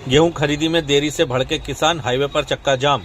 गेहूं खरीदी में देरी से भड़के किसान, हाईवे पर चक्का जाम।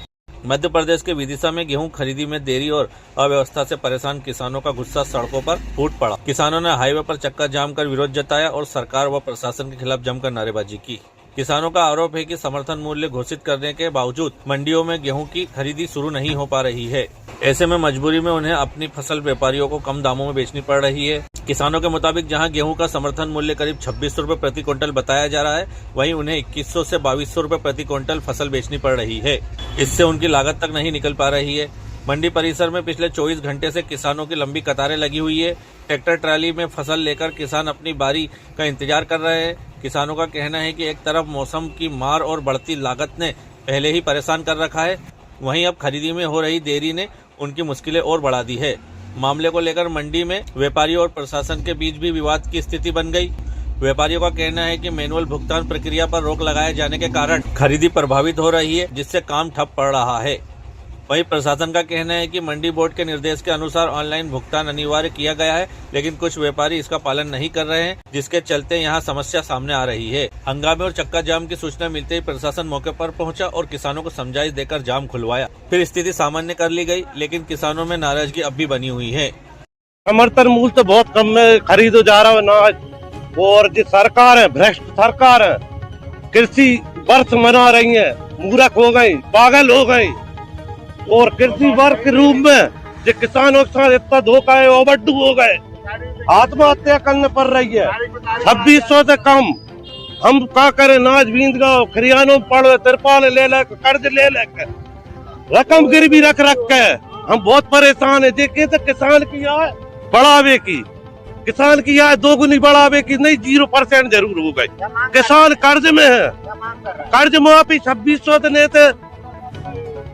मध्य प्रदेश के विदिशा में गेहूं खरीदी में देरी और अव्यवस्था से परेशान किसानों का गुस्सा सड़कों पर फूट पड़ा। किसानों ने हाईवे पर चक्का जाम कर विरोध जताया और सरकार व प्रशासन के खिलाफ जमकर नारेबाजी की। किसानों का आरोप है कि समर्थन मूल्य घोषित करने के बावजूद मंडियों में गेहूं की खरीदी शुरू नहीं हो पा रही है। ऐसे में मजबूरी में उन्हें अपनी फसल व्यापारियों को कम दामों में बेचनी पड़ रही है। किसानों के मुताबिक जहां गेहूं का समर्थन मूल्य करीब 2600 रुपए प्रति क्विंटल बताया जा रहा है, वहीं उन्हें 2100 से 2200 रुपए प्रति क्विंटल फसल बेचनी पड़ रही है। इससे उनकी लागत तक नहीं निकल पा रही है। मंडी परिसर में पिछले 24 घंटे से किसानों की लंबी कतारें लगी हुई है। ट्रैक्टर ट्राली में फसल लेकर किसान अपनी बारी का इंतजार कर रहे हैं। किसानों का कहना है कि एक तरफ मौसम की मार और बढ़ती लागत ने पहले ही परेशान कर रखा है, वहीं अब खरीदी में हो रही देरी ने उनकी मुश्किलें और बढ़ा दी है। मामले को लेकर मंडी में व्यापारियों और प्रशासन के बीच भी विवाद की स्थिति बन गई। व्यापारियों का कहना है कि मैनुअल भुगतान प्रक्रिया पर रोक लगाए जाने के कारण खरीदी प्रभावित हो रही है, जिससे काम ठप पड़ रहा है। वहीं प्रशासन का कहना है कि मंडी बोर्ड के निर्देश के अनुसार ऑनलाइन भुगतान अनिवार्य किया गया है, लेकिन कुछ व्यापारी इसका पालन नहीं कर रहे हैं, जिसके चलते यहां समस्या सामने आ रही है। हंगामे और चक्का जाम की सूचना मिलते ही प्रशासन मौके पर पहुंचा और किसानों को समझाइश देकर जाम खुलवाया। फिर स्थिति सामान्य कर ली गई, लेकिन किसानों में नाराजगी अब भी बनी हुई है। समर्थन मूल्य तो बहुत कम में खरीदो जा रहा है अनाज, और जो सरकार है भ्रष्ट सरकार है, कृषि वर्ष मना रही है, मूर्ख हो गई, पागल हो गई। और कृषि वर्ग के रूप में जो किसानों के साथ इतना धोखा है, ओवरडू हो गए, आत्महत्या करने पड़ रही है। 2600 से कम हम क्या करें, नाज बींद गाँव खरियानों पड़ तिरपाल ले लेकर कर्ज ले लेकर रकम गिरवी रख के हम बहुत परेशान है। देखिए तो किसान की आय बढ़ावे की, किसान की आय दोगुनी बढ़ावे की नहीं, 0% जरूर हो गई। किसान कर्ज में है, कर्ज माफी 2600 देने थे।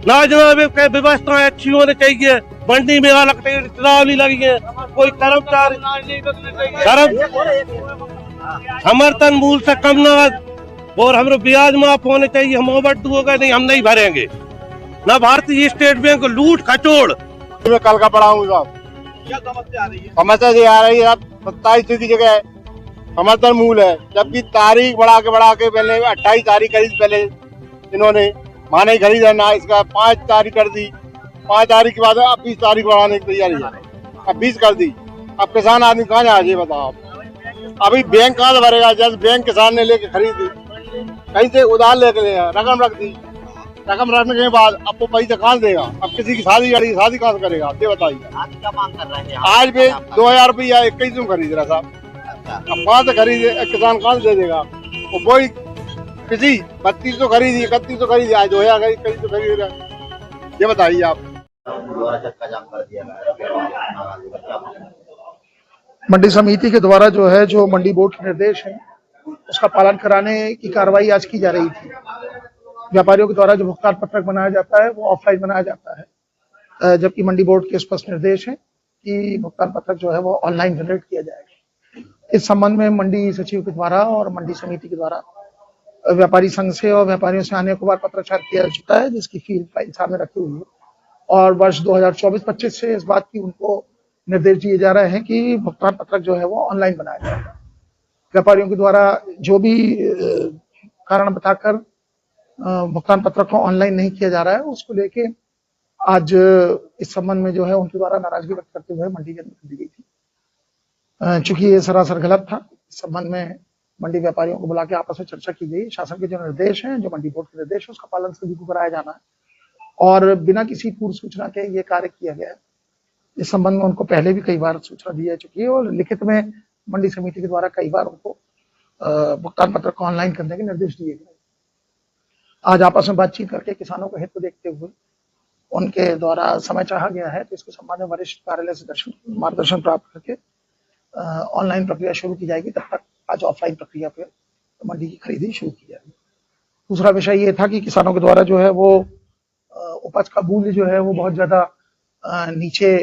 नाजनाबे के व्यवस्थाएं अच्छी होनी चाहिए। मंडी में अलग ट्राली लगी है, कोई कर्मचारी समर्थन मूल्य से कम ना, और हमारे ब्याज माफ होने चाहिए। हम ओवरडू हो गए, नहीं हम नहीं भरेंगे। ना भारतीय स्टेट बैंक लूट खचोड़। मैं कल का पढ़ाऊंगा। क्या समस्या आ रही है? समस्या ये आ रही है, अब 27 की जगह समर्थन मूल्य है, जबकि तारीख बढ़ा के पहले 28 तारीख करी, पहले इन्होंने माने खरीदा ना, इसका 5 तारीख कर दी। 5 तारीख के बाद अब 20 तारीख बढ़ाने की तैयारी है, अब 20 कर दी। अब किसान आदमी कहाँ जा रही है बताओ आप? अभी बैंक कहाँ से भरेगा? जब बैंक किसान ने लेके खरीदी, कहीं से उधार लेके ले रकम रख दी, रकम रखने के बाद अब वो पैसा कहाँ से देगा? अब किसी की शादी करेगी, शादी कहाँ से करेगा ये बताइए। आज क्या मांग कर रहे हैं? आज भी 2000 रुपया 21 खरीद रहा साहब, अब कहाँ से खरीदे? किसान कहाँ से दे देगा? वही किसी 3200 खरीदी, 3100 खरीदी, आज 2000 2100 खरीद रहा है, ये बताइए आप। मंडी समिति के द्वारा जो है, जो मंडी बोर्ड के निर्देश है, उसका पालन कराने की कार्रवाई आज की जा रही थी। व्यापारियों के द्वारा जो भुगतान पत्रक बनाया जाता है वो ऑफलाइन बनाया जाता है, जबकि मंडी बोर्ड के स्पष्ट निर्देश है कि भुगतान पत्रक जो है वो ऑनलाइन जनरेट किया जाएगा। इस संबंध में मंडी सचिव के द्वारा और मंडी समिति के द्वारा व्यापारी संघ से और व्यापारियों से अनेक बार पत्राचार किया जा चुका है, जिसकी फील्ड फाइल सामने रखी हुई है। और वर्ष 2024-25 से इस बात की उनको निर्देश दिए जा रहे हैं कि भुगतान पत्रक जो है वो ऑनलाइन बनाया जाएगा। व्यापारियों के द्वारा जो भी कारण बताकर भुगतान पत्रक को ऑनलाइन नहीं किया जा रहा है, उसको लेके आज इस संबंध में जो है उनके द्वारा नाराजगी व्यक्त करते हुए मंडी के अंदर दी गई थी। चूंकि ये सरासर गलत था, इस संबंध में मंडी व्यापारियों को बुला के आपस में चर्चा की गई। शासन के जो निर्देश हैं, जो मंडी बोर्ड के निर्देश है, उसका पालन सभी को कराया जाना है और बिना किसी पूर्व सूचना के ये कार्य किया गया है। इस संबंध में उनको पहले भी कई बार सूचना दी जा चुकी है और लिखित में मंडी समिति के द्वारा कई बार उनको भुगतान पत्र को ऑनलाइन करने के निर्देश दिए गए। आज आपस में बातचीत करके किसानों को हित को देखते हुए उनके द्वारा समय चाहा गया है, तो इसके संबंध में वरिष्ठ कार्यालय से मार्गदर्शन प्राप्त करके ऑनलाइन प्रक्रिया शुरू की जाएगी। तब तक आज ऑफलाइन प्रक्रिया पे मंडी की खरीदी शुरू की जाएगी। दूसरा विषय ये था कि किसानों के द्वारा जो है वो उपज का मूल्य जो है वो बहुत ज्यादा नीचे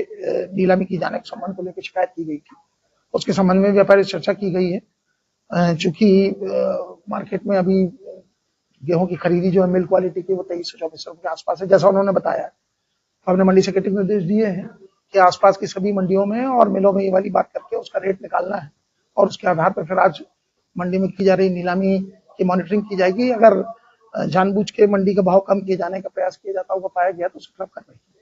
नीलामी की जाने के संबंध को लेकर शिकायत की गई थी। उसके संबंध में व्यापारी से चर्चा की गई है। चूंकि मार्केट में अभी गेहूं की खरीदी जो है मिल क्वालिटी की वो 2300-2400 रुपए के आसपास है, जैसा उन्होंने बताया। हमने मंडी सेक्रेटरी को निर्देश दिए हैं कि आसपास की सभी मंडियों में और मिलों में ये वाली बात करके उसका रेट निकालना है और उसके आधार पर फिर आज मंडी में की जा रही नीलामी की मॉनिटरिंग की जाएगी। अगर जानबूझ के मंडी का भाव कम किए जाने का प्रयास किया जाता होगा पाया गया तो उसके खिलाफ कार्रवाई की जाएगी।